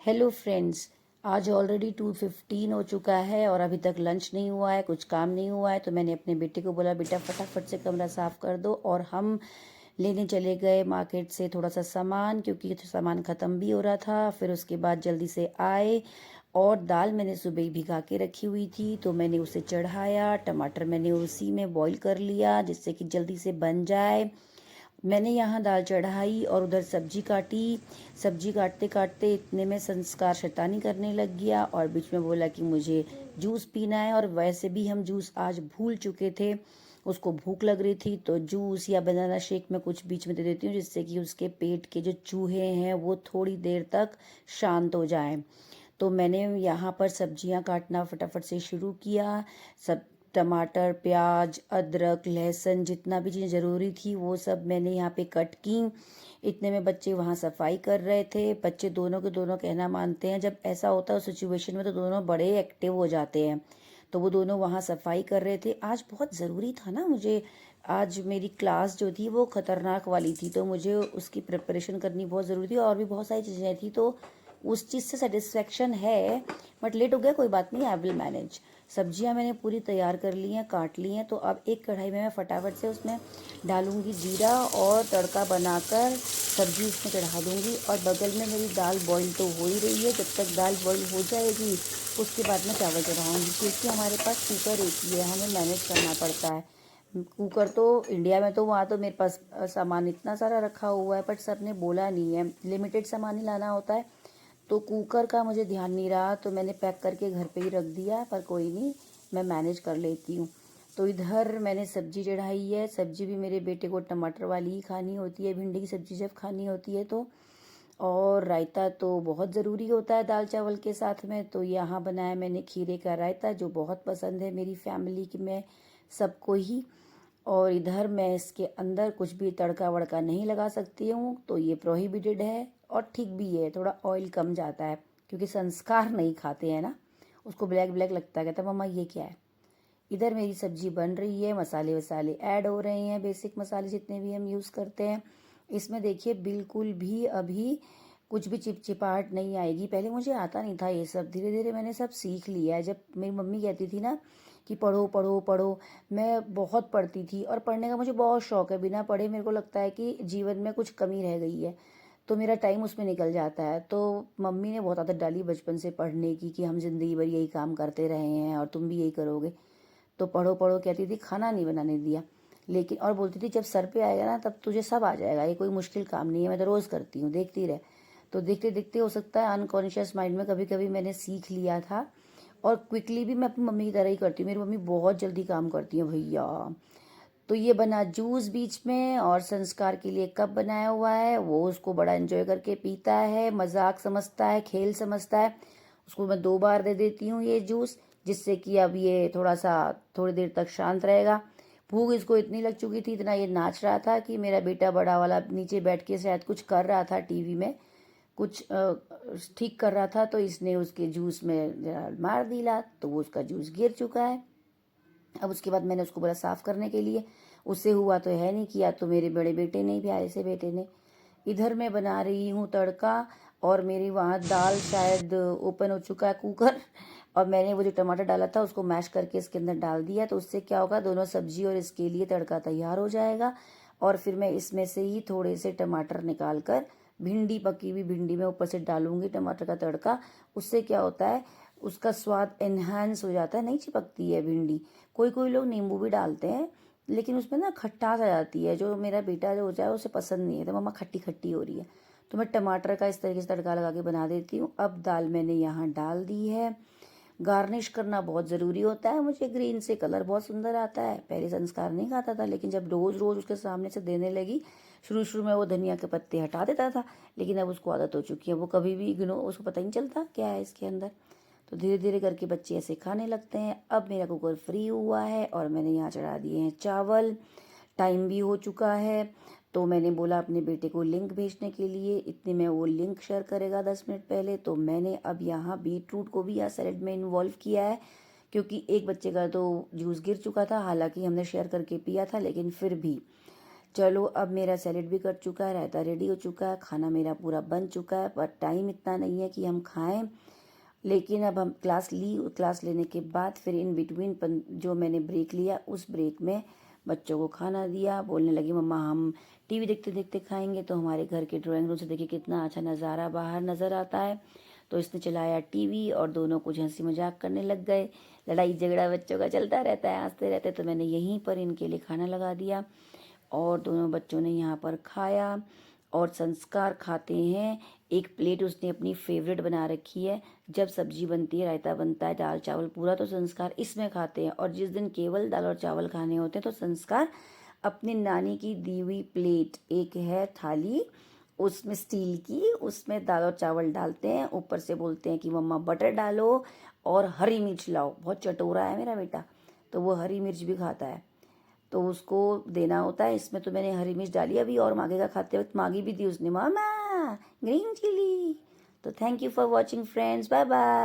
Hello friends. आज already 2:15 हो चुका है और अभी तक लंच नहीं हुआ है, कुछ काम नहीं हुआ है। तो मैंने अपने बेटे को बोला, बेटा फटाफट से कमरा साफ कर दो। और हम लेने चले गए मार्केट से थोड़ा सा सामान, क्योंकि सामान ख़त्म भी हो रहा था। फिर उसके बाद जल्दी से आए और दाल मैंने सुबह ही भिगा के रखी हुई थी, तो मैंने उसे चढ़ाया। टमाटर मैंने उसी में बॉईल कर लिया जिससे कि जल्दी से बन जाए। मैंने यहाँ दाल चढ़ाई और उधर सब्जी काटी। सब्जी काटते काटते इतने में संस्कार शैतानी करने लग गया और बीच में बोला कि मुझे जूस पीना है। और वैसे भी हम जूस आज भूल चुके थे, उसको भूख लग रही थी, तो जूस या बनाना शेक में कुछ बीच में दे देती हूँ जिससे कि उसके पेट के जो चूहे हैं वो थोड़ी देर तक शांत हो जाएं। तो मैंने यहाँ पर सब्जियाँ काटना फटाफट से शुरू किया। सब टमाटर, प्याज, अदरक, लहसुन, जितना भी चीज़ ज़रूरी थी वो सब मैंने यहाँ पे कट की। इतने में बच्चे वहाँ सफाई कर रहे थे। बच्चे दोनों के दोनों कहना मानते हैं। जब ऐसा होता है उस सिचुएशन में तो दोनों बड़े एक्टिव हो जाते हैं। तो वो दोनों वहाँ सफाई कर रहे थे। आज बहुत ज़रूरी था ना मुझे। आज मेरी क्लास जो थी वो ख़तरनाक वाली थी, तो मुझे उसकी प्रिपरेशन करनी बहुत ज़रूरी थी और भी बहुत सारी चीज़ें थी। तो उस चीज़ से सेटिस्फेक्शन है, बट लेट हो गया, कोई बात नहीं, आई विल मैनेज। सब्जियां मैंने पूरी तैयार कर ली हैं, काट ली हैं। तो अब एक कढ़ाई में मैं फटाफट से उसमें डालूंगी जीरा और तड़का बनाकर सब्जी उसमें चढ़ा दूंगी। और बगल में मेरी दाल बॉईल तो हो ही रही है। जब तक दाल बॉईल हो जाएगी उसके बाद मैं चावल चढ़ाऊंगी, क्योंकि हमारे पास कुकर एक ही है, हमें मैनेज करना पड़ता है। कुकर तो इंडिया में तो वहाँ तो मेरे पास सामान इतना सारा रखा हुआ है, बट सबने बोला नहीं है, लिमिटेड सामान ही लाना होता है। तो कुकर का मुझे ध्यान नहीं रहा, तो मैंने पैक करके घर पे ही रख दिया। पर कोई नहीं, मैं मैनेज कर लेती हूँ। तो इधर मैंने सब्जी चढ़ाई है। सब्जी भी मेरे बेटे को टमाटर वाली ही खानी होती है, भिंडी की सब्जी जब खानी होती है तो। और रायता तो बहुत ज़रूरी होता है दाल चावल के साथ में। तो यहाँ बनाया मैंने खीरे का रायता, जो बहुत पसंद है मेरी फैमिली की में सबको ही। और इधर मैं इसके अंदर कुछ भी तड़का वड़का नहीं लगा सकती हूँ, तो ये प्रोहिबिटेड है। और ठीक भी है, थोड़ा ऑयल कम जाता है, क्योंकि संस्कार नहीं खाते हैं ना, उसको ब्लैक ब्लैक लगता है, कहता है मम्मा ये क्या है। इधर मेरी सब्जी बन रही है, मसाले वसाले ऐड हो रहे हैं, बेसिक मसाले जितने भी हम यूज़ करते हैं। इसमें देखिए बिल्कुल भी अभी कुछ भी चिपचिपाहट नहीं आएगी। पहले मुझे आता नहीं था ये सब, धीरे धीरे मैंने सब सीख लिया है। जब मेरी मम्मी कहती थी ना कि पढ़ो पढ़ो पढ़ो, मैं बहुत पढ़ती थी और पढ़ने का मुझे बहुत शौक है। बिना पढ़े मेरे को लगता है कि जीवन में कुछ कमी रह गई है, तो मेरा टाइम उसमें निकल जाता है। तो मम्मी ने बहुत आदत डाली बचपन से पढ़ने की, कि हम जिंदगी भर यही काम करते रहे हैं और तुम भी यही करोगे। तो पढ़ो पढ़ो कहती थी, खाना नहीं बनाने दिया। लेकिन और बोलती थी जब सर पे आएगा ना तब तुझे सब आ जाएगा, ये कोई मुश्किल काम नहीं है, मैं तो रोज़ करती हूँ, देखती रहे। तो देखते देखते हो सकता है अनकॉन्शियस माइंड में कभी कभी मैंने सीख लिया था। और क्विकली भी मैं अपनी मम्मी की तरह ही करती हूँ। मेरी मम्मी बहुत जल्दी काम करती है भैया। तो ये बना जूस बीच में, और संस्कार के लिए कप बनाया हुआ है, वो उसको बड़ा एंजॉय करके पीता है, मजाक समझता है, खेल समझता है। उसको मैं 2 बार दे देती हूँ ये जूस, जिससे कि अब ये थोड़ा सा थोड़ी देर तक शांत रहेगा। भूख इसको इतनी लग चुकी थी, इतना ये नाच रहा था कि मेरा बेटा बड़ा वाला नीचे बैठ के शायद कुछ कर रहा था टीवी में, कुछ ठीक कर रहा था। तो इसने उसके जूस में जरा मार दी लात, तो वो उसका जूस गिर चुका है। अब उसके बाद मैंने उसको बोला साफ करने के लिए, उससे हुआ तो है नहीं, किया तो मेरे बड़े बेटे ने, प्यारे से बेटे ने। इधर मैं बना रही हूँ तड़का, और मेरी वहाँ दाल शायद ओपन हो चुका है कुकर। और मैंने वो जो टमाटर डाला था उसको मैश करके इसके अंदर डाल दिया। तो उससे क्या होगा, दोनों सब्जी और इसके लिए तड़का तैयार हो जाएगा। और फिर मैं इसमें से ही थोड़े से टमाटर निकाल कर भिंडी, पकी हुई भिंडी में ऊपर से डालूंगी टमाटर का तड़का। उससे क्या होता है, उसका स्वाद एनहांस हो जाता है, नहीं चिपकती है भिंडी। कोई कोई लोग नींबू भी डालते हैं, लेकिन उसमें ना खट्टास आ जाती है, जो मेरा बेटा जो हो जाए उसे पसंद नहीं है, तो मम्मा खट्टी खट्टी हो रही है। तो मैं टमाटर का इस तरीके से तड़का लगा के बना देती हूँ। अब दाल मैंने यहाँ डाल दी है। गार्निश करना बहुत ज़रूरी होता है, मुझे ग्रीन से कलर बहुत सुंदर आता है। पहले संस्कार नहीं खाता था, लेकिन जब रोज़ रोज़ उसके सामने से देने लगी, शुरू शुरू में वो धनिया के पत्ते हटा देता था, लेकिन अब उसको आदत हो चुकी है, वो कभी भी इग्नोर, उसको पता ही नहीं चलता क्या है इसके अंदर। तो धीरे धीरे करके बच्चे ऐसे खाने लगते हैं। अब मेरा कुकर फ्री हुआ है और मैंने यहाँ चढ़ा दिए हैं चावल। टाइम भी हो चुका है, तो मैंने बोला अपने बेटे को लिंक भेजने के लिए। इतने में वो लिंक शेयर करेगा 10 मिनट पहले। तो मैंने अब यहाँ बीटरूट को भी यहाँ सैलेड में इन्वॉल्व किया है, क्योंकि एक बच्चे का तो जूस गिर चुका था, हालांकि हमने शेयर करके पिया था, लेकिन फिर भी चलो अब मेरा सैलेड भी कट चुका है, रायता रेडी हो चुका है, खाना मेरा पूरा बन चुका है, पर टाइम इतना नहीं है कि हम खाएं। लेकिन अब हम क्लास लेने के बाद फिर इन बिटवीन जो मैंने ब्रेक लिया, उस ब्रेक में बच्चों को खाना दिया। बोलने लगी मम्मा हम टीवी देखते देखते खाएंगे। तो हमारे घर के ड्राइंग रूम से देखिए कितना अच्छा नज़ारा बाहर नज़र आता है। तो इसने चलाया टीवी और दोनों कुछ हंसी मजाक करने लग गए। लड़ाई झगड़ा बच्चों का चलता रहता है, हंसते रहते। तो मैंने यहीं पर इनके लिए खाना लगा दिया और दोनों बच्चों ने यहाँ पर खाया। और संस्कार खाते हैं, एक प्लेट उसने अपनी फेवरेट बना रखी है। जब सब्जी बनती है, रायता बनता है, दाल चावल पूरा, तो संस्कार इसमें खाते हैं। और जिस दिन केवल दाल और चावल खाने होते हैं तो संस्कार अपनी नानी की दी हुई प्लेट, एक है थाली उसमें स्टील की, उसमें दाल और चावल डालते हैं, ऊपर से बोलते हैं कि मम्मा बटर डालो और हरी मिर्च लाओ। बहुत चटोरा है मेरा बेटा, तो वो हरी मिर्च भी खाता है, तो उसको देना होता है। इसमें तो मैंने हरी मिर्च डाली अभी, और मांगेगा खाते वक्त मांगी भी थी उसने, मामा ग्रीन चिली। तो thank you for watching friends, bye bye.